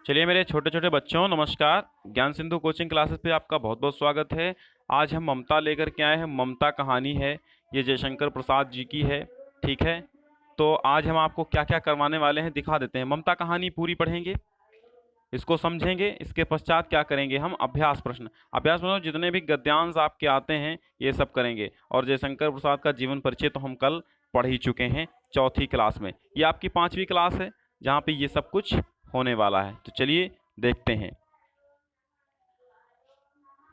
चलिए मेरे छोटे छोटे बच्चों, नमस्कार। ज्ञान सिंधु कोचिंग क्लासेस पे आपका बहुत बहुत स्वागत है। आज हम ममता लेकर के आए हैं। ममता कहानी है, ये जयशंकर प्रसाद जी की है। ठीक है, तो आज हम आपको क्या क्या करवाने वाले हैं दिखा देते हैं। ममता कहानी पूरी पढ़ेंगे, इसको समझेंगे, इसके पश्चात क्या करेंगे हम अभ्यास प्रश्न जितने भी गद्यांश आपके आते हैं ये सब करेंगे। और जयशंकर प्रसाद का जीवन परिचय तो हम कल पढ़ ही चुके हैं चौथी क्लास में। ये आपकी पांचवी क्लास है जहाँ पे ये सब कुछ होने वाला है। तो चलिए देखते हैं।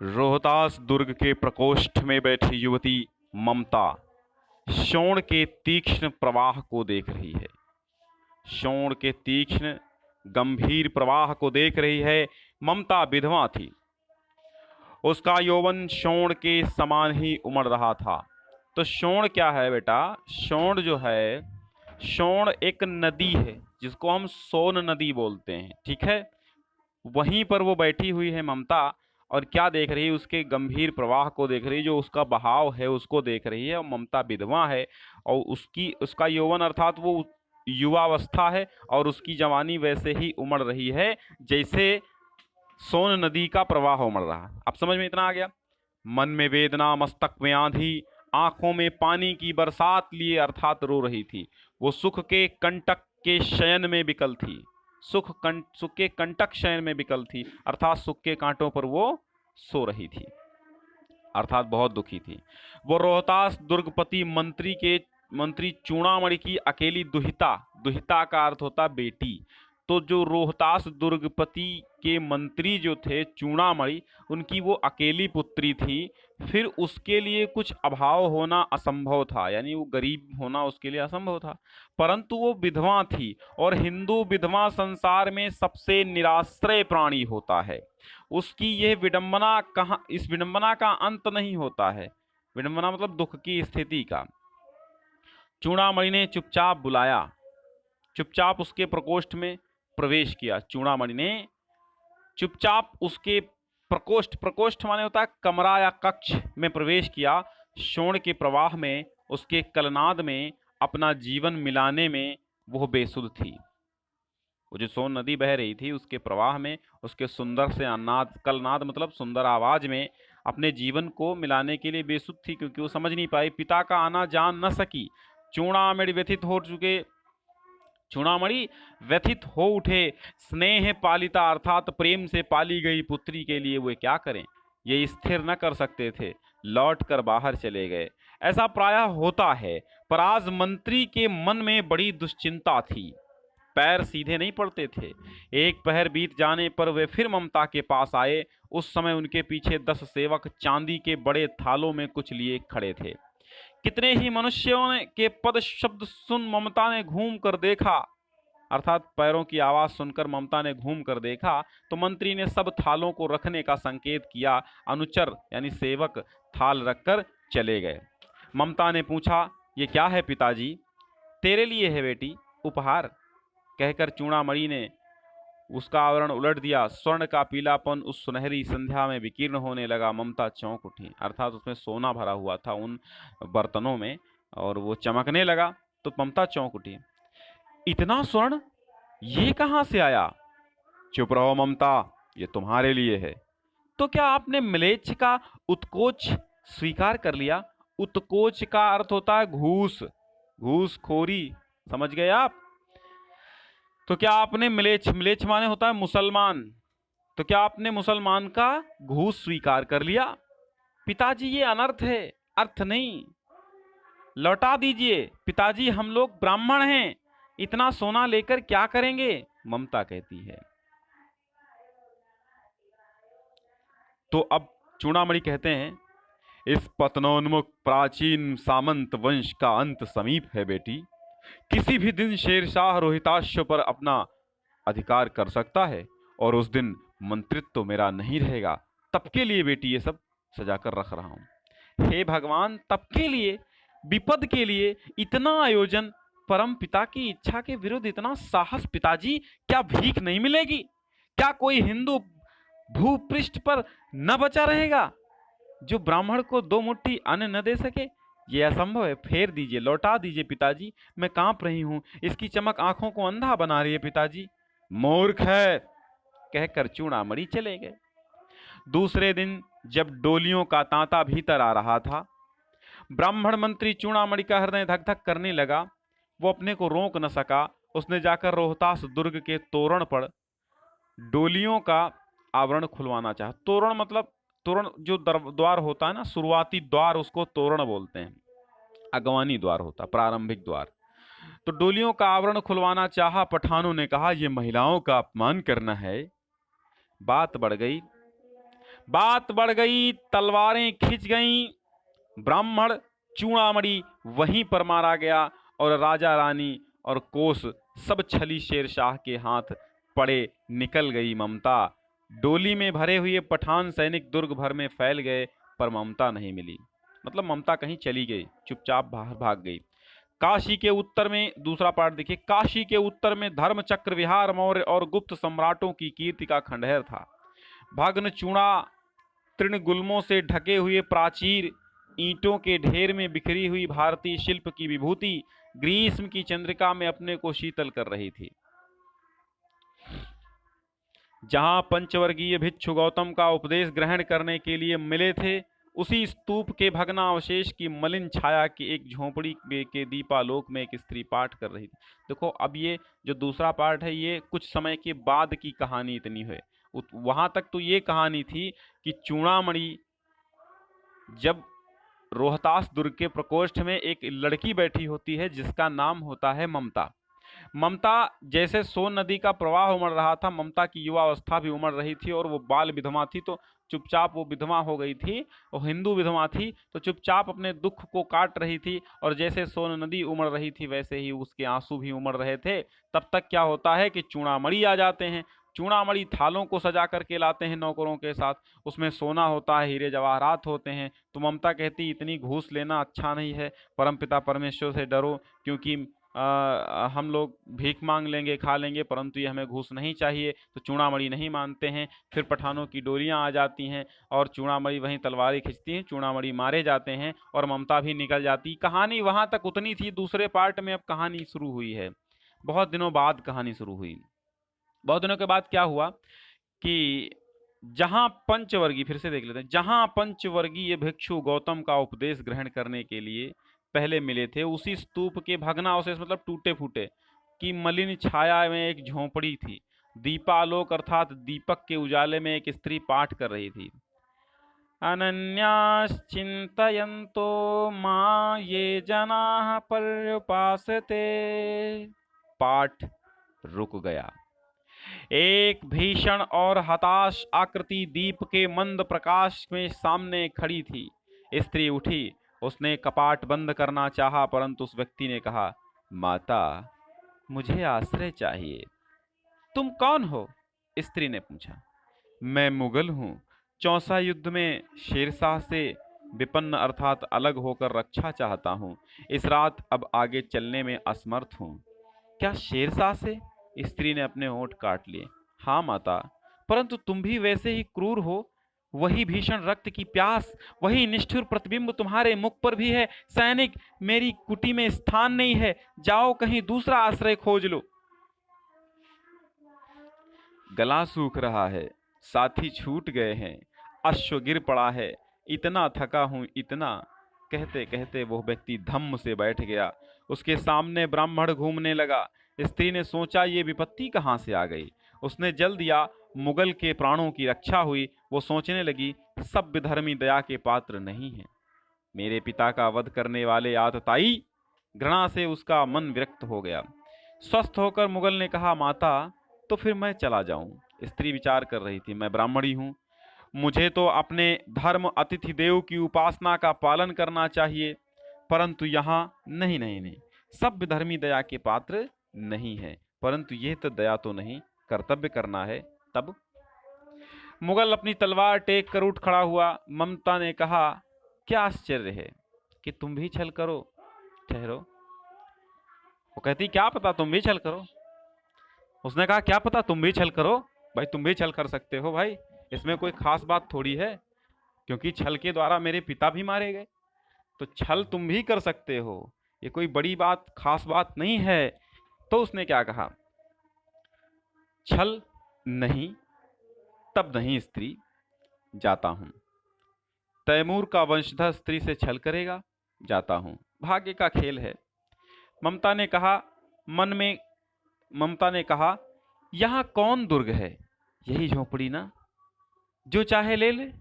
रोहतास दुर्ग के प्रकोष्ठ में बैठी युवती ममता शोण के तीक्ष्ण प्रवाह को देख रही है। शोण के तीक्ष्ण गंभीर प्रवाह को देख रही है। ममता विधवा थी। उसका यौवन शोण के समान ही उमड़ रहा था। तो शोण क्या है बेटा? शोण जो है, शोण एक नदी है जिसको हम सोन नदी बोलते हैं। ठीक है, वहीं पर वो बैठी हुई है ममता। और क्या देख रही है? उसके गंभीर प्रवाह को देख रही है, जो उसका बहाव है उसको देख रही है। और ममता विधवा है और उसका यौवन अर्थात वो युवावस्था है और उसकी जवानी वैसे ही उमड़ रही है जैसे सोन नदी का प्रवाह उमड़ रहा। अब समझ में इतना आ गया? मन में वेदना, मस्तक में आंधी, आंखों में पानी की बरसात लिए अर्थात रो रही थी। वो सुख के कंटक के शयन में विकल थी। सुख के कंटक शयन में विकल थी अर्थात सुख के कांटों पर वो सो रही थी, अर्थात बहुत दुखी थी। वो रोहतास दुर्गपति मंत्री चूड़ामणि की अकेली दुहिता, दुहिता का अर्थ होता बेटी। तो जो रोहतास दुर्गपति के मंत्री जो थे चूड़ामणि, उनकी वो अकेली पुत्री थी। फिर उसके लिए कुछ अभाव होना असंभव था, यानी वो गरीब होना उसके लिए असंभव था। परंतु वो विधवा थी और हिंदू विधवा संसार में सबसे निराश्रय प्राणी होता है। उसकी यह विडंबना कहाँ, इस विडंबना का अंत नहीं होता है। विडंबना मतलब दुख की स्थिति का। चूड़ामणि ने चुपचाप बुलाया, चुपचाप उसके प्रकोष्ठ में प्रवेश किया। चूड़ामणि ने चुपचाप उसके प्रकोष्ठ, प्रकोष्ठ माने होता है कमरा या कक्ष में प्रवेश किया। शोण के प्रवाह में, उसके कलनाद में अपना जीवन मिलाने में वह बेसुध थी। वो जो सोन नदी बह रही थी उसके प्रवाह में, उसके सुंदर से अन्नाद, कलनाद मतलब सुंदर आवाज में अपने जीवन को मिलाने के लिए बेसुध थी, क्योंकि वो समझ नहीं पाई, पिता का आना जान न सकी। चूड़ामणि व्यथित हो उठे। स्नेह पालिता अर्थात प्रेम से पाली गई पुत्री के लिए वे क्या करें, ये स्थिर न कर सकते थे, लौट कर बाहर चले गए। ऐसा प्रायः होता है, पर आज मंत्री के मन में बड़ी दुश्चिंता थी। पैर सीधे नहीं पड़ते थे। एक पहर बीत जाने पर वे फिर ममता के पास आए। उस समय उनके पीछे 10 सेवक चांदी के बड़े थालों में कुछ लिए खड़े थे। कितने ही मनुष्यों ने के पद शब्द सुन ममता ने घूम कर देखा, अर्थात पैरों की आवाज सुनकर ममता ने घूम कर देखा तो मंत्री ने सब थालों को रखने का संकेत किया। अनुचर यानी सेवक थाल रखकर चले गए। ममता ने पूछा, ये क्या है पिताजी? तेरे लिए है बेटी, उपहार, कहकर चूड़ामणि ने उसका आवरण उलट दिया। स्वर्ण का पीलापन उस सुनहरी संध्या में विकीर्ण होने लगा। ममता चौंक उठी, अर्थात उसमें सोना भरा हुआ था उन बर्तनों में और वो चमकने लगा तो ममता चौंक उठी। इतना स्वर्ण ये कहां से आया? चुप रहो ममता, ये तुम्हारे लिए है। तो क्या आपने म्लेच्छ का उत्कोच स्वीकार कर लिया? उत्कोच का अर्थ होता है घूस, घूसखोरी, समझ गए आप? तो क्या आपने म्लेच्छ, म्लेच्छ माने होता है मुसलमान, तो क्या आपने मुसलमान का घूस स्वीकार कर लिया? पिताजी ये अनर्थ है, अर्थ नहीं, लौटा दीजिए। पिताजी हम लोग ब्राह्मण हैं, इतना सोना लेकर क्या करेंगे? ममता कहती है। तो अब चूड़ामणि कहते हैं, इस पतनोन्मुख प्राचीन सामंत वंश का अंत समीप है बेटी। किसी भी दिन शेरशाह रोहिताश्व पर अपना अधिकार कर सकता है और उस दिन मंत्रित्व मेरा नहीं रहेगा। तब के लिए बेटी ये सब सजा कर रख रहा हूं। हे भगवान, तब के लिए, विपद के लिए इतना आयोजन, परम पिता की इच्छा के विरुद्ध इतना साहस। पिताजी क्या भीख नहीं मिलेगी? क्या कोई हिंदू भूपृष्ठ पर न बचा रहेगा जो ब्राह्मण को 2 मुट्ठी अन्न न दे सके? ये असंभव है, फेर दीजिए, लौटा दीजिए पिताजी। मैं कांप रही हूं, इसकी चमक आंखों को अंधा बना रही है पिताजी। मूर्ख है, कहकर चूड़ामणि चले गए। दूसरे दिन जब डोलियों का तांता भीतर आ रहा था, ब्राह्मण मंत्री चूड़ामणि का हृदय धक धक करने लगा। वो अपने को रोक न सका। उसने जाकर रोहतास दुर्ग के तोरण पर डोलियों का आवरण खुलवाना चाहा। तोरण मतलब तोरण जो द्वार होता है ना, शुरुआती द्वार, उसको तोरण बोलते हैं। अगवानी द्वार होता, प्रारंभिक द्वार। तो डोलियों का आवरण खुलवाना चाहा। पठानों ने कहा, यह महिलाओं का अपमान करना है। बात बढ़ गई, बात बढ़ गई, तलवारें खिंच गईं। ब्राह्मण चूड़ामणि वहीं पर मारा गया और राजा रानी और कोस सब छली शेरशाह के हाथ पड़े। निकल गई ममता। डोली में भरे हुए पठान सैनिक दुर्ग भर में फैल गए, पर ममता नहीं मिली। मतलब ममता कहीं चली गई, चुपचाप बाहर भाग गई। काशी के उत्तर में, दूसरा पार्ट देखिए, काशी के उत्तर में धर्मचक्र विहार मौर्य और गुप्त सम्राटों की कीर्ति का खंडहर था। भग्न चूड़ा तृणगुल्मों से ढके हुए प्राचीर, ईंटों के ढेर में बिखरी हुई भारतीय शिल्प की विभूति ग्रीष्म की चंद्रिका में अपने को शीतल कर रही थी। जहां पंचवर्गीय भिक्षु गौतम का उपदेश ग्रहण करने के लिए मिले थे, उसी स्तूप के भग्नावशेष की मलिन छाया की एक झोंपड़ी के दीपालोक में एक स्त्री पाठ कर रही थी। देखो, अब ये जो दूसरा पार्ट है, ये कुछ समय के बाद की कहानी इतनी है। वहां तक तो ये कहानी थी कि चूड़ामणि जब रोहतास दुर्ग के प्रकोष्ठ में एक लड़की बैठी होती है जिसका नाम होता है ममता। ममता जैसे सोन नदी का प्रवाह उमड़ रहा था, ममता की युवावस्था भी उमड़ रही थी और वो बाल विधवा थी, तो चुपचाप वो विधवा हो गई थी। वो हिंदू विधवा थी, तो चुपचाप अपने दुख को काट रही थी। और जैसे सोन नदी उमड़ रही थी, वैसे ही उसके आंसू भी उमड़ रहे थे। तब तक क्या होता है कि चूड़ामणि आ जाते हैं। चूड़ामणि थालों को सजा करके लाते हैं नौकरों के साथ। उसमें सोना होता है, हीरे जवाहरात होते हैं। तो ममता कहती, इतनी घूस लेना अच्छा नहीं है, परमपिता परमेश्वर से डरो, क्योंकि हम लोग भीख मांग लेंगे, खा लेंगे, परंतु ये हमें घूस नहीं चाहिए। तो चूड़ामणि नहीं मानते हैं। फिर पठानों की डोलियां आ जाती हैं और चूड़ामणि वहीं तलवारें खींचती हैं, चूड़ामणि मारे जाते हैं और ममता भी निकल जाती। कहानी वहां तक उतनी थी। दूसरे पार्ट में अब कहानी शुरू हुई है। बहुत दिनों बाद कहानी शुरू हुई। बहुत दिनों के बाद क्या हुआ कि जहां पंचवर्गीय, फिर से देख लेते हैं, जहां पंचवर्गीय भिक्षु गौतम का उपदेश ग्रहण करने के लिए पहले मिले थे, उसी स्तूप के भग्नावशेष मतलब टूटे फूटे की मलिन छाया में एक झोंपड़ी थी। दीपालोक अर्थात दीपक के उजाले में एक स्त्री पाठ कर रही थी। अनन्याश्चिन्तयन्तो मां ये जनाः पर्युपासते। पाठ रुक गया। एक भीषण और हताश आकृति दीप के मंद प्रकाश में सामने खड़ी थी। स्त्री उठी। उसने कपाट बंद करना चाहा, परंतु उस व्यक्ति ने कहा, माता, मुझे आश्रय चाहिए। तुम कौन हो? स्त्री ने पूछा। मैं मुगल हूँ। चौसा युद्ध में शेरशाह से विपन्न अर्थात अलग होकर रक्षा चाहता हूँ। इस रात अब आगे चलने में असमर्थ हूँ। क्या शेरशाह से? स्त्री ने अपने होंठ काट लिए। हाँ माता, परंतु तुम भी वैसे ही क्रूर हो। वही भीषण रक्त की प्यास, वही निष्ठुर प्रतिबिंब तुम्हारे मुख पर भी है। सैनिक, मेरी कुटी में स्थान नहीं है, जाओ कहीं दूसरा आश्रय खोज लो। गला सूख रहा है, साथी छूट गए हैं, अश्व गिर पड़ा है, इतना थका हूं, इतना। कहते कहते वो व्यक्ति धम्म से बैठ गया। उसके सामने ब्राह्मण घूमने लगा। स्त्री ने सोचा, ये विपत्ति कहाँ से आ गई। उसने जल दिया, मुगल के प्राणों की रक्षा हुई। वो सोचने लगी, सब विधर्मी दया के पात्र नहीं हैं। मेरे पिता का वध करने वाले आतताई। घृणा से उसका मन विरक्त हो गया। स्वस्थ होकर मुगल ने कहा, माता, तो फिर मैं चला जाऊं। स्त्री विचार कर रही थी, मैं ब्राह्मणी हूं, मुझे तो अपने धर्म अतिथि देव की उपासना का पालन करना चाहिए, परंतु यहाँ नहीं नहीं नहीं, सब विधर्मी दया के पात्र नहीं है। परंतु ये तो दया तो नहीं, कर्तव्य करना है। तब मुगल अपनी तलवार टेक कर उठ खड़ा हुआ। ममता ने कहा, क्या आश्चर्य है कि तुम भी छल करो। ठहरो। वो कहती, क्या पता तुम भी छल करो। उसने कहा, क्या पता तुम भी छल करो। भाई तुम भी छल कर सकते हो भाई, इसमें कोई खास बात थोड़ी है, क्योंकि छल के द्वारा मेरे पिता भी मारे गए, तो छल तुम भी कर सकते हो, ये कोई बड़ी बात खास बात नहीं है। तो उसने क्या कहा, छल नहीं, तब नहीं स्त्री, जाता हूं। तैमूर का वंशधर स्त्री से छल करेगा, जाता हूं। भाग्य का खेल है। ममता ने कहा मन में ममता ने कहा, यहां कौन दुर्ग है, यही झोपड़ी ना, जो चाहे ले ले,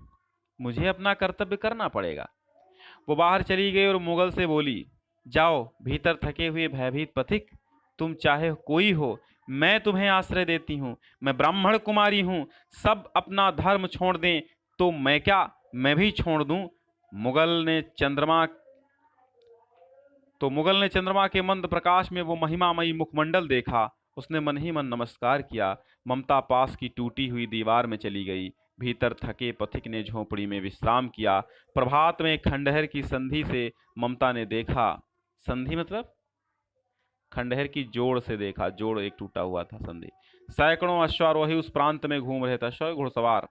मुझे अपना कर्तव्य करना पड़ेगा। वो बाहर चली गई और मुगल से बोली, जाओ भीतर थके हुए भयभीत पथिक, तुम चाहे कोई हो, मैं तुम्हें आश्रय देती हूँ। मैं ब्राह्मण कुमारी हूँ, सब अपना धर्म छोड़ दें तो मैं क्या, मैं भी छोड़ दूं। मुगल ने चंद्रमा के मंद प्रकाश में वो महिमामयी मुखमंडल देखा। उसने मन ही मन नमस्कार किया। ममता पास की टूटी हुई दीवार में चली गई। भीतर थके पथिक ने झोपड़ी में विश्राम किया। प्रभात में खंडहर की संधि से ममता ने देखा, संधि मतलब खंडहर की जोड़ से देखा, जोड़ एक टूटा हुआ था, संधि। सैकड़ों अश्वारोही उस प्रांत में घूम रहे थे, अश्व घुड़सवार।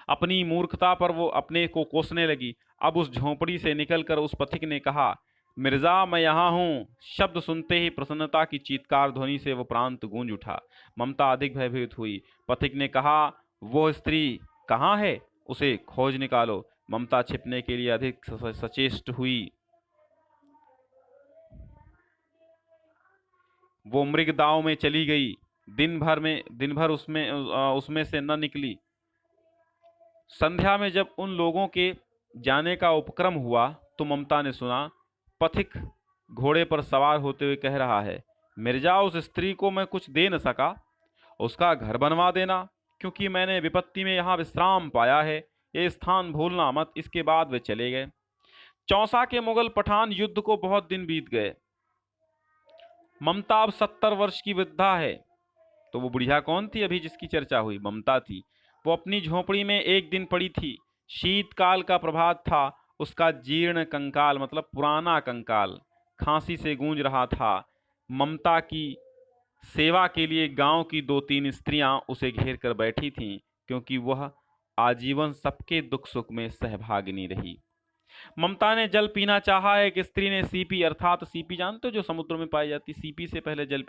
अपनी मूर्खता पर वो अपने को कोसने लगी। अब उस झोपड़ी से निकलकर उस पथिक ने कहा, मिर्जा मैं यहाँ हूँ। शब्द सुनते ही प्रसन्नता की चीत्कार ध्वनि से वो प्रांत गूंज उठा। ममता अधिक भयभीत हुई। पथिक ने कहा, वो स्त्री कहाँ है, उसे खोज निकालो। ममता छिपने के लिए अधिक सचेष्ट हुई। वो मृग दाव में चली गई। दिन भर उसमें से न निकली। संध्या में जब उन लोगों के जाने का उपक्रम हुआ तो ममता ने सुना, पथिक घोड़े पर सवार होते हुए कह रहा है, मिर्जा उस स्त्री को मैं कुछ दे न सका, उसका घर बनवा देना, क्योंकि मैंने विपत्ति में यहाँ विश्राम पाया है। ये स्थान भूलना मत। इसके बाद वे चले गए। चौसा के मुगल पठान युद्ध को बहुत दिन बीत गए। ममता अब 70 वर्ष की वृद्धा है। तो वो बुढ़िया कौन थी अभी जिसकी चर्चा हुई? ममता थी। वो अपनी झोपड़ी में एक दिन पड़ी थी। शीतकाल का प्रभात था। उसका जीर्ण कंकाल मतलब पुराना कंकाल खांसी से गूंज रहा था। ममता की सेवा के लिए गांव की 2-3 स्त्रियां उसे घेर कर बैठी थीं, क्योंकि वह आजीवन सबके दुख सुख में सहभागिनी रही। ममता ने जल पीना चाहा। एक स्त्री ने सीपी अर्थात सीपी जानते हो जो समुद्र में पाई जाती, सीपी से पहले जल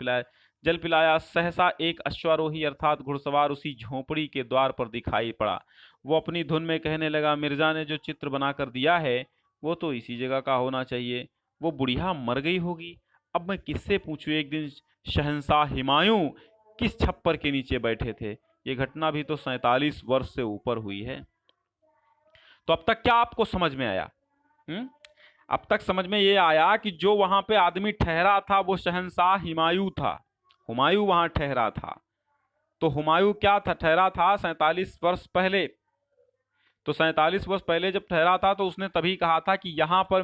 पिलाया। सहसा एक अश्वारोही अर्थात घुड़सवार उसी झोपड़ी के द्वार पर दिखाई पड़ा। वो अपनी धुन में कहने लगा, मिर्जा ने जो चित्र बनाकर दिया है वो तो इसी जगह का होना चाहिए। वो बुढ़िया मर गई होगी। अब मैं किससे पूछूं? एक दिन शहंशाह हुमायूं किस छप्पर के नीचे बैठे थे? ये घटना भी तो 47 वर्ष से ऊपर हुई है। तो अब तक क्या आपको समझ में आया? अब तक समझ में ये आया कि जो वहां पे आदमी ठहरा था वो शहंशाह हुमायूं था। हुमायूं वहां ठहरा था। तो हुमायूं क्या था? ठहरा था 47 वर्ष पहले। तो 47 वर्ष पहले जब ठहरा था तो उसने तभी कहा था कि यहां पर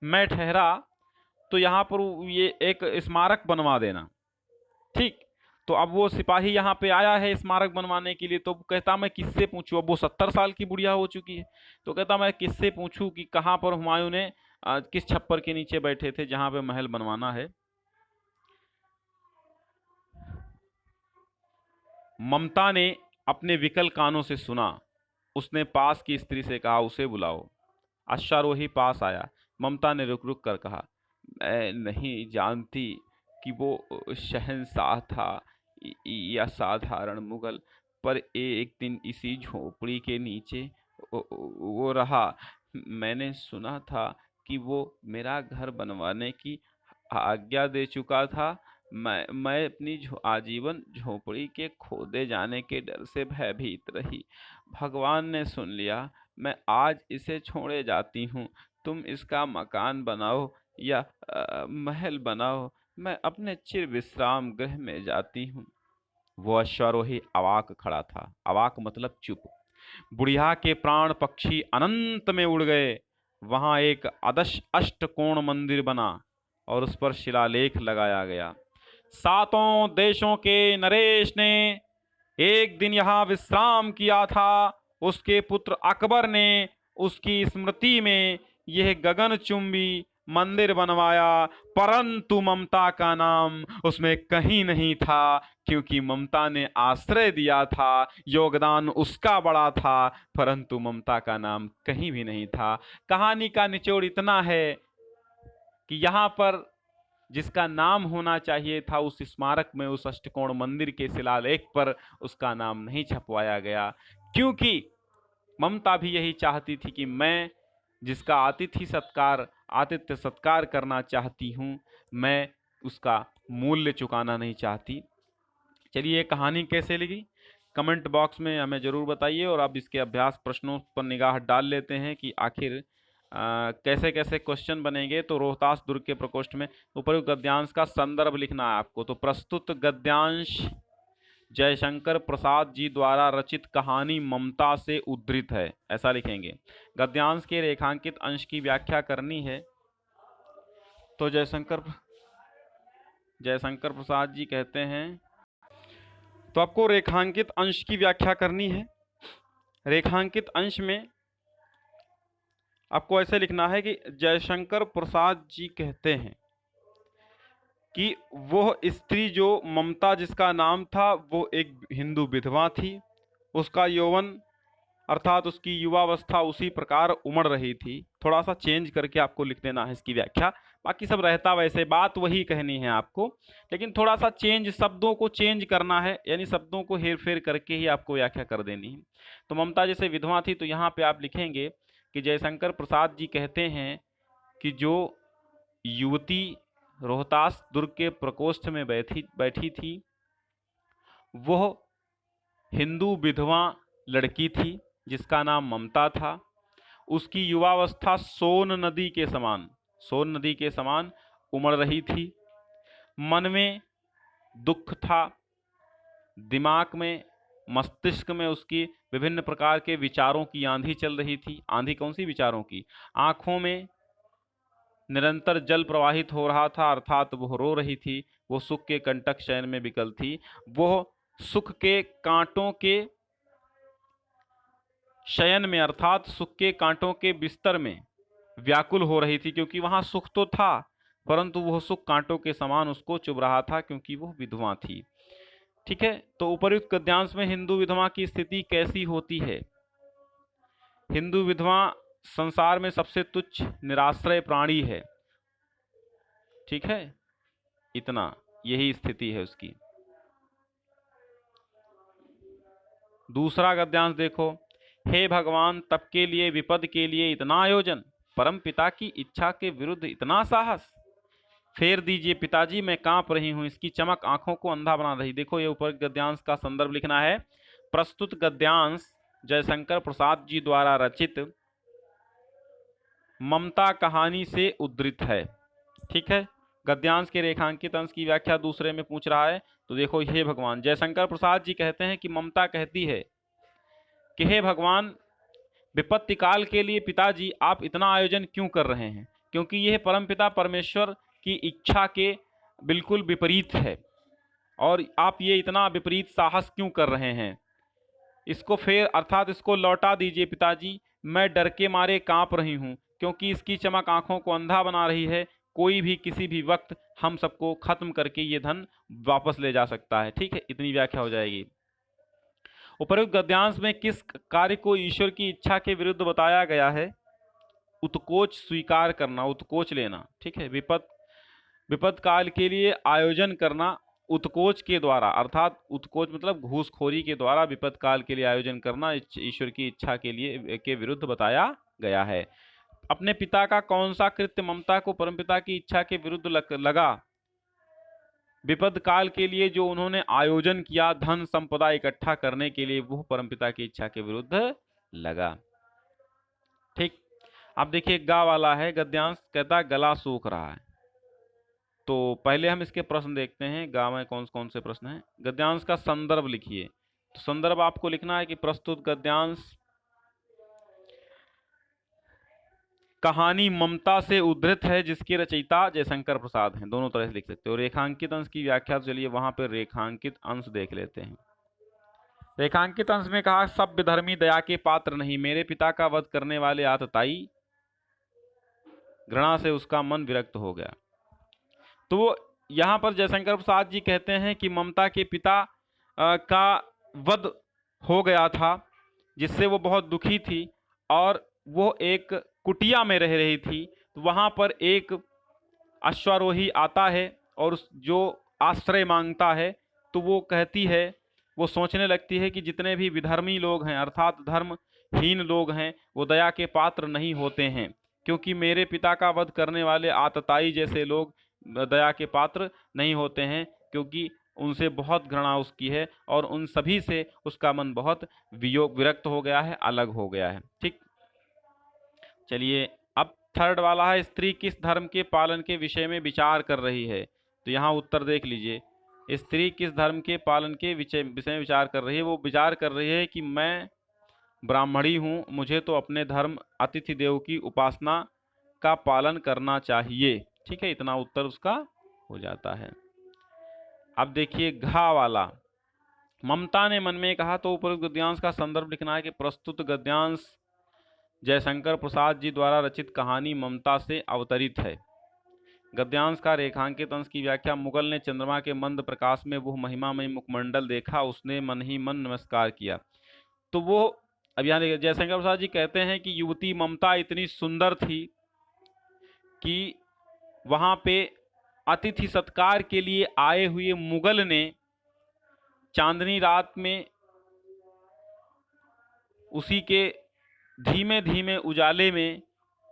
मैं ठहरा तो यहां पर ये एक स्मारक बनवा देना। ठीक। तो अब वो सिपाही यहाँ पे आया है स्मारक बनवाने के लिए। तो कहता मैं किससे पूछूं? अब वो 70 साल की बुढ़िया हो चुकी है। तो कहता मैं किससे पूछूं कि कहाँ पर हुमायूं ने किस छप्पर के नीचे बैठे थे जहां पे महल बनवाना है। ममता ने अपने विकल कानों से सुना। उसने पास की स्त्री से कहा, उसे बुलाओ। अश्वारोही पास आया। ममता ने रुक रुक कर कहा, मैं नहीं जानती कि वो शहंशाह था या साधारण मुगल, पर एक दिन इसी झोपड़ी के नीचे वो रहा। मैंने सुना था कि वो मेरा घर बनवाने की आज्ञा दे चुका था। मैं अपनी आजीवन झोपड़ी के खोदे जाने के डर से भयभीत रही। भगवान ने सुन लिया। मैं आज इसे छोड़े जाती हूँ। तुम इसका मकान बनाओ या महल बनाओ, मैं अपने चिर विश्राम गृह में जाती हूँ। वो अश्वारोही अवाक खड़ा था। अवाक मतलब चुप। बुढ़िया के प्राण पक्षी अनंत में उड़ गए। वहां एक अष्टकोण मंदिर बना और उस पर शिलालेख लगाया गया। 7 देशों के नरेश ने एक दिन यहाँ विश्राम किया था। उसके पुत्र अकबर ने उसकी स्मृति में यह गगनचुंबी मंदिर बनवाया, परंतु ममता का नाम उसमें कहीं नहीं था, क्योंकि ममता ने आश्रय दिया था, योगदान उसका बड़ा था, परंतु ममता का नाम कहीं भी नहीं था। कहानी का निचोड़ इतना है कि यहाँ पर जिसका नाम होना चाहिए था उस स्मारक में, उस अष्टकोण मंदिर के शिलालेख पर, उसका नाम नहीं छपवाया गया, क्योंकि ममता भी यही चाहती थी कि मैं जिसका आतिथ्य सत्कार करना चाहती हूँ, मैं उसका मूल्य चुकाना नहीं चाहती। चलिए ये कहानी कैसे लगी कमेंट बॉक्स में हमें ज़रूर बताइए, और अब इसके अभ्यास प्रश्नों पर निगाह डाल लेते हैं कि आखिर कैसे कैसे क्वेश्चन बनेंगे। तो रोहतास दुर्ग के प्रकोष्ठ में उपयुक्त गद्यांश का संदर्भ लिखना है आपको। तो प्रस्तुत गद्यांश जयशंकर प्रसाद जी द्वारा रचित कहानी ममता से उद्धृत है, ऐसा लिखेंगे। गद्यांश के रेखांकित अंश की व्याख्या करनी है। तो जयशंकर प्रसाद जी कहते हैं, तो आपको रेखांकित अंश की व्याख्या करनी है। रेखांकित अंश में आपको ऐसे लिखना है कि जयशंकर प्रसाद जी कहते हैं कि वह स्त्री जो ममता जिसका नाम था, वो एक हिंदू विधवा थी। उसका यौवन अर्थात उसकी युवावस्था उसी प्रकार उमड़ रही थी। थोड़ा सा चेंज करके आपको लिख देना है इसकी व्याख्या, बाकी सब रहता वैसे, बात वही कहनी है आपको, लेकिन थोड़ा सा चेंज, शब्दों को चेंज करना है, यानी शब्दों को हेर फेर करके ही आपको व्याख्या कर देनी है। तो ममता जैसे विधवा थी, तो यहाँ पे आप लिखेंगे कि जयशंकर प्रसाद जी कहते हैं कि जो युवती रोहतास दुर्ग के प्रकोष्ठ में बैठी थी, वह हिंदू विधवा लड़की थी जिसका नाम ममता था। उसकी युवावस्था सोन नदी के समान उमड़ रही थी। मन में दुख था, दिमाग में, मस्तिष्क में उसकी विभिन्न प्रकार के विचारों की आंधी चल रही थी। आंधी कौन सी? विचारों की। आंखों में निरंतर जल प्रवाहित हो रहा था, अर्थात वह रो रही थी। वो सुख के कंटक शयन में विकल थी। वह सुख के कांटों के शयन में, अर्थात सुख के कांटों के बिस्तर में व्याकुल हो रही थी, क्योंकि वहां सुख तो था, परंतु वह सुख कांटों के समान उसको चुभ रहा था, क्योंकि वह विधवा थी। ठीक है, तो उपर्युक्त गद्यांश में हिंदू विधवा की स्थिति कैसी होती है? हिंदू विधवा संसार में सबसे तुच्छ निराश्रय प्राणी है। ठीक है, इतना, यही स्थिति है उसकी। दूसरा गद्यांश देखो, हे भगवान, तप के लिए, विपद के लिए इतना आयोजन, परम पिता की इच्छा के विरुद्ध इतना साहस। फेर दीजिए पिताजी, मैं कांप रही हूं, इसकी चमक आंखों को अंधा बना रही। देखो, ये ऊपर गद्यांश का संदर्भ लिखना है। प्रस्तुत गद्यांश जयशंकर प्रसाद जी द्वारा रचित ममता कहानी से उद्धृत है। ठीक है, गद्यांश के रेखांकित अंश की व्याख्या दूसरे में पूछ रहा है। तो देखो, हे भगवान, जयशंकर प्रसाद जी कहते हैं कि ममता कहती है कि हे भगवान, विपत्ति काल के लिए पिताजी आप इतना आयोजन क्यों कर रहे हैं? क्योंकि यह परमपिता परमेश्वर की इच्छा के बिल्कुल विपरीत है, और आप ये इतना विपरीत साहस क्यों कर रहे हैं? इसको फेर अर्थात इसको लौटा दीजिए पिताजी, मैं डर के मारे कांप रही हूँ, क्योंकि इसकी चमक आंखों को अंधा बना रही है। कोई भी किसी भी वक्त हम सबको खत्म करके ये धन वापस ले जा सकता है। ठीक है, इतनी व्याख्या हो जाएगी। उपर्युक्त गद्यांश में किस कार्य को ईश्वर की इच्छा के विरुद्ध बताया गया है? उत्कोच स्वीकार करना, उत्कोच लेना। ठीक है, विपद काल के लिए आयोजन करना उत्कोच के द्वारा, अर्थात उत्कोच मतलब घूसखोरी के द्वारा विपद काल के लिए आयोजन करना ईश्वर की इच्छा के लिए के विरुद्ध बताया गया है। अपने पिता का कौन सा कृत्य ममता को परमपिता की इच्छा के विरुद्ध लगा? विपद काल के लिए जो उन्होंने आयोजन किया धन संपदा इकट्ठा करने के लिए, वो परमपिता की इच्छा के विरुद्ध लगा। ठीक, अब देखिए गा वाला है गद्यांश, कहता गला सूख रहा है। तो पहले हम इसके प्रश्न देखते हैं, गा में कौन कौन से प्रश्न हैं। गद्यांश का संदर्भ लिखिए। तो संदर्भ आपको लिखना है कि प्रस्तुत गद्यांश कहानी ममता से उद्धृत है, जिसके रचयिता जयशंकर प्रसाद हैं। दोनों तरह से लिख सकते हो। रेखांकित अंश की व्याख्या, चलिए वहां पर रेखांकित अंश देख लेते हैं। रेखांकित अंश में कहा, सभ्य धर्मी दया के पात्र नहीं, मेरे पिता का वध करने वाले आतताई घृणा से उसका मन विरक्त हो गया। तो यहां पर जयशंकर प्रसाद जी कहते हैं कि ममता के पिता का वध हो गया था, जिससे वो बहुत दुखी थी, और वो एक कुटिया में रह रही थी। तो वहां पर एक अश्वारोही आता है और जो आश्रय मांगता है तो वो कहती है, वो सोचने लगती है कि जितने भी विधर्मी लोग हैं अर्थात धर्महीन लोग हैं वो दया के पात्र नहीं होते हैं, क्योंकि मेरे पिता का वध करने वाले आतताई जैसे लोग दया के पात्र नहीं होते हैं, क्योंकि उनसे बहुत घृणा उसकी है और उन सभी से उसका मन बहुत विरक्त हो गया है, अलग हो गया है। ठीक, चलिए अब थर्ड वाला है, स्त्री किस धर्म के पालन के विषय में विचार कर रही है। तो यहाँ उत्तर देख लीजिए, स्त्री किस धर्म के पालन के विषय में विचार कर रही है। वो विचार कर रही है कि मैं ब्राह्मणी हूँ, मुझे तो अपने धर्म अतिथि देव की उपासना का पालन करना चाहिए। ठीक है, इतना उत्तर उसका हो जाता है। अब देखिए घा वाला, ममता ने मन में कहा, तो उपरोक्त गद्यांश का संदर्भ लिखना है कि प्रस्तुत गद्यांश जयशंकर प्रसाद जी द्वारा रचित कहानी ममता से अवतरित है। गद्यांश का रेखांकित अंश की व्याख्या, मुगल ने चंद्रमा के मंद प्रकाश में वह महिमामय मुखमंडल देखा, उसने मन ही मन नमस्कार किया। तो वो अब यहाँ देखिए, जयशंकर प्रसाद जी कहते हैं कि युवती ममता इतनी सुंदर थी कि वहाँ पे अतिथि सत्कार के लिए आए हुए मुगल ने चांदनी रात में उसी के धीमे धीमे उजाले में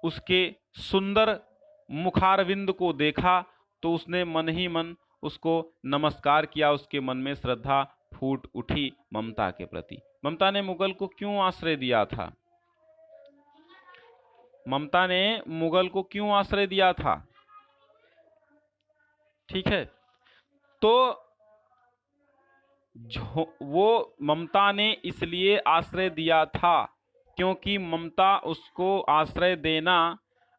उसके सुंदर मुखारविंद को देखा तो उसने मन ही मन उसको नमस्कार किया, उसके मन में श्रद्धा फूट उठी ममता के प्रति। ममता ने मुगल को क्यों आश्रय दिया था? ममता ने मुगल को क्यों आश्रय दिया था? ठीक है, तो वो ममता ने इसलिए आश्रय दिया था क्योंकि ममता उसको आश्रय देना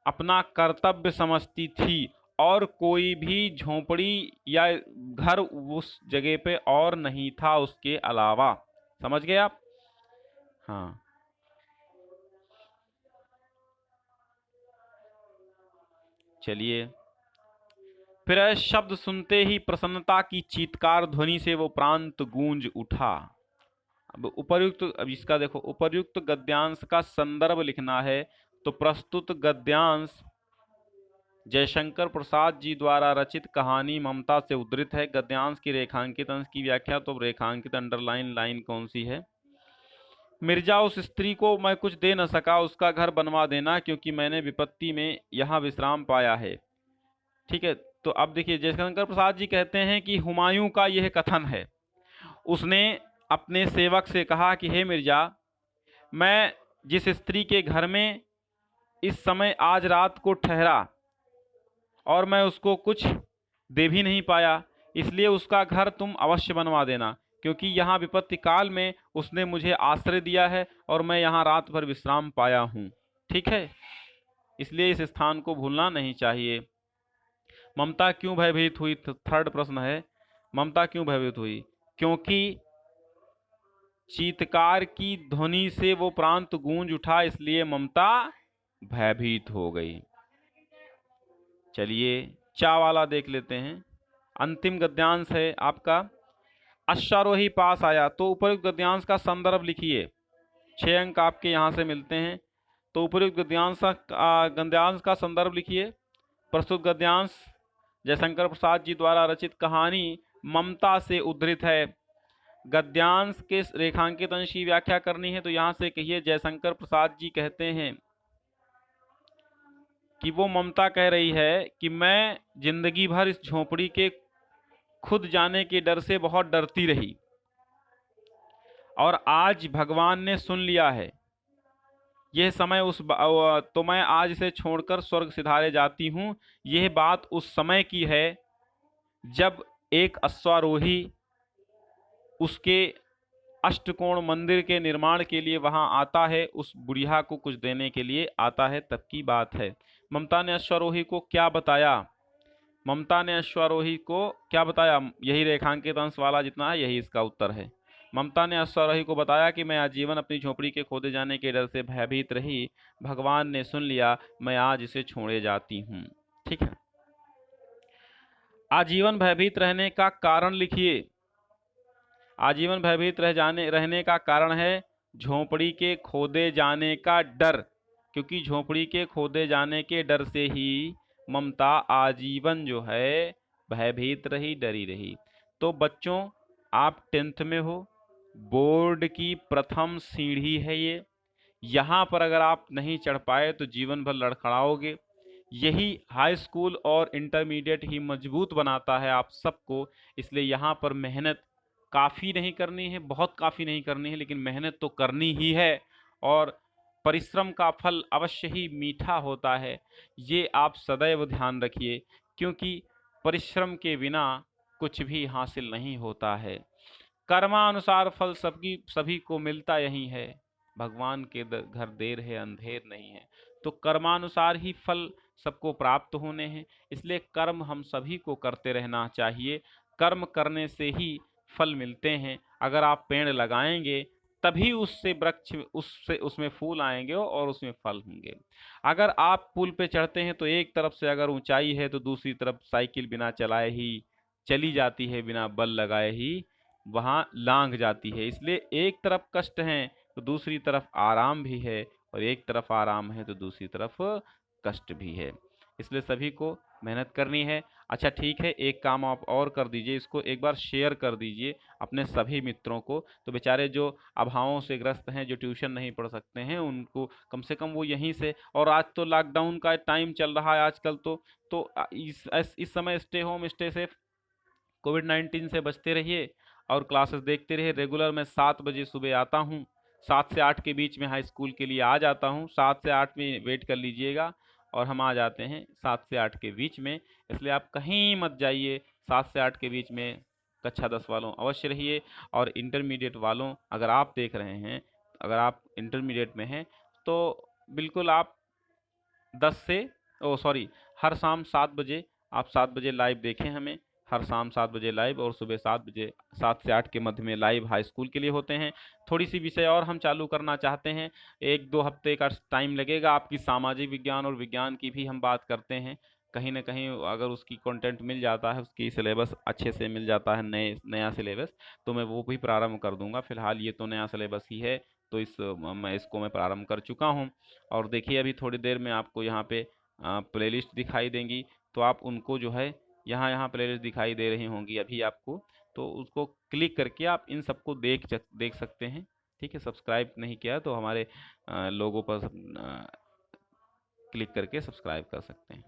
अपना कर्तव्य समझती थी और कोई भी झोपड़ी या घर उस जगह पे और नहीं था उसके अलावा। समझ गए आप? हाँ, चलिए फिर शब्द सुनते ही प्रसन्नता की चीत्कार ध्वनि से वो प्रांत गूंज उठा। अब इसका देखो, उपर्युक्त गद्यांश का संदर्भ लिखना है, तो प्रस्तुत गद्यांश जयशंकर प्रसाद जी द्वारा रचित कहानी ममता से उद्धृत है। गद्यांश की रेखांकित अंश की व्याख्या, तो रेखांकित अंडरलाइन लाइन कौन सी है? मिर्जा, उस स्त्री को मैं कुछ दे न सका, उसका घर बनवा देना, क्योंकि मैंने विपत्ति में यहाँ विश्राम पाया है। ठीक है, तो अब देखिए जयशंकर प्रसाद जी कहते हैं कि हुमायूं का यह कथन है, उसने अपने सेवक से कहा कि हे मिर्जा, मैं जिस स्त्री के घर में इस समय आज रात को ठहरा और मैं उसको कुछ दे भी नहीं पाया, इसलिए उसका घर तुम अवश्य बनवा देना, क्योंकि यहाँ विपत्ति काल में उसने मुझे आश्रय दिया है और मैं यहाँ रात भर विश्राम पाया हूँ। ठीक है, इसलिए इस स्थान को भूलना नहीं चाहिए। ममता क्यों भयभीत हुई? थर्ड प्रश्न है, ममता क्यों भयभीत हुई? क्योंकि चीत्कार की ध्वनि से वो प्रांत गूंज उठा, इसलिए ममता भयभीत हो गई। चलिए चा वाला देख लेते हैं। अंतिम गद्यांश है आपका, अश्वारोही पास आया, तो उपयुक्त गद्यांश का संदर्भ लिखिए। 6 अंक आपके यहाँ से मिलते हैं, तो उपयुक्त गद्यांश का संदर्भ लिखिए। प्रस्तुत गद्यांश जयशंकर प्रसाद जी द्वारा रचित कहानी ममता से उद्धृत है। गद्यांश के रेखांकित अंश की व्याख्या करनी है, तो यहाँ से कहिए जयशंकर प्रसाद जी कहते हैं कि वो ममता कह रही है कि मैं जिंदगी भर इस झोपड़ी के खुद जाने के डर से बहुत डरती रही और आज भगवान ने सुन लिया है। यह समय तो मैं आज इसे छोड़कर स्वर्ग सिधारे जाती हूँ। यह बात उस समय की है जब एक अश्वारोही उसके अष्टकोण मंदिर के निर्माण के लिए वहां आता है, उस बुढ़िया को कुछ देने के लिए आता है, तब की बात है। ममता ने अश्वारोही को क्या बताया? ममता ने अश्वारोही को क्या बताया? यही रेखांकित अंश वाला जितना है यही इसका उत्तर है। ममता ने अश्वारोही को बताया कि मैं आजीवन अपनी झोपड़ी के खोदे जाने के डर से भयभीत रही, भगवान ने सुन लिया, मैं आज इसे छोड़े जाती हूँ। ठीक है, आजीवन भयभीत रहने का कारण लिखिए। आजीवन भयभीत रहने का कारण है झोपड़ी के खोदे जाने का डर, क्योंकि झोपड़ी के खोदे जाने के डर से ही ममता आजीवन जो है भयभीत रही, डरी रही। तो बच्चों, आप 10th में हो, बोर्ड की प्रथम सीढ़ी है ये। यहाँ पर अगर आप नहीं चढ़ पाए तो जीवन भर लड़खड़ाओगे। यही हाई स्कूल और इंटरमीडिएट ही मजबूत बनाता है आप सबको। इसलिए यहाँ पर मेहनत काफ़ी नहीं करनी है, बहुत काफ़ी नहीं करनी है, लेकिन मेहनत तो करनी ही है। और परिश्रम का फल अवश्य ही मीठा होता है, ये आप सदैव ध्यान रखिए, क्योंकि परिश्रम के बिना कुछ भी हासिल नहीं होता है। कर्मानुसार फल सबकी सभी को मिलता यही है। भगवान के घर देर है अंधेर नहीं है। तो कर्मानुसार ही फल सबको प्राप्त होने हैं। इसलिए कर्म हम सभी को करते रहना चाहिए। कर्म करने से ही फल मिलते हैं। अगर आप पेड़ लगाएंगे तभी उससे वृक्ष, उससे उसमें फूल आएंगे और उसमें फल होंगे। अगर आप पुल पे चढ़ते हैं तो एक तरफ से अगर ऊंचाई है तो दूसरी तरफ साइकिल बिना चलाए ही चली जाती है, बिना बल लगाए ही वहाँ लांघ जाती है। इसलिए एक तरफ कष्ट है तो दूसरी तरफ आराम भी है, और एक तरफ आराम है तो दूसरी तरफ कष्ट भी है। इसलिए सभी को मेहनत करनी है। अच्छा ठीक है, एक काम आप और कर दीजिए, इसको एक बार शेयर कर दीजिए अपने सभी मित्रों को। तो बेचारे जो अभावों से ग्रस्त हैं, जो ट्यूशन नहीं पढ़ सकते हैं, उनको कम से कम वो यहीं से, और आज तो लॉकडाउन का टाइम चल रहा है आजकल तो इस समय स्टे होम स्टे सेफ, कोविड-19 से बचते रहिए और क्लासेस देखते रहिए। रेगुलर मैं 7 बजे सुबह आता हूँ, 7 से 8 के बीच में हाई स्कूल के लिए आ जाता हूँ। 7 से 8 में वेट कर लीजिएगा और हम आ जाते हैं 7 से 8 के बीच में। इसलिए आप कहीं मत जाइए, 7 से 8 के बीच में कक्षा 10 वालों अवश्य रहिए। और इंटरमीडिएट वालों, अगर आप देख रहे हैं, अगर आप इंटरमीडिएट में हैं तो बिल्कुल आप 10 से सॉरी, हर शाम 7 बजे, आप 7 बजे लाइव देखें हमें। हर शाम 7 बजे लाइव, और सुबह 7 बजे, 7 से 8 के मध्य में लाइव हाई स्कूल के लिए होते हैं। थोड़ी सी विषय और हम चालू करना चाहते हैं, 1-2 हफ्ते का टाइम लगेगा। आपकी सामाजिक विज्ञान और विज्ञान की भी हम बात करते हैं। कहीं ना कहीं अगर उसकी कंटेंट मिल जाता है, उसकी सिलेबस अच्छे से मिल जाता है, नया सिलेबस, तो मैं वो भी प्रारंभ कर दूंगा। फिलहाल ये तो नया सिलेबस ही है, तो मैं प्रारंभ कर चुका हूँ। और देखिए अभी थोड़ी देर में आपको यहाँ पे प्लेलिस्ट दिखाई देंगी, तो आप उनको जो है, यहाँ यहाँ प्लेलिस्ट दिखाई दे रही होंगी अभी आपको, तो उसको क्लिक करके आप इन सबको देख सकते हैं। ठीक है, सब्सक्राइब नहीं किया तो हमारे लोगों पर क्लिक करके सब्सक्राइब कर सकते हैं।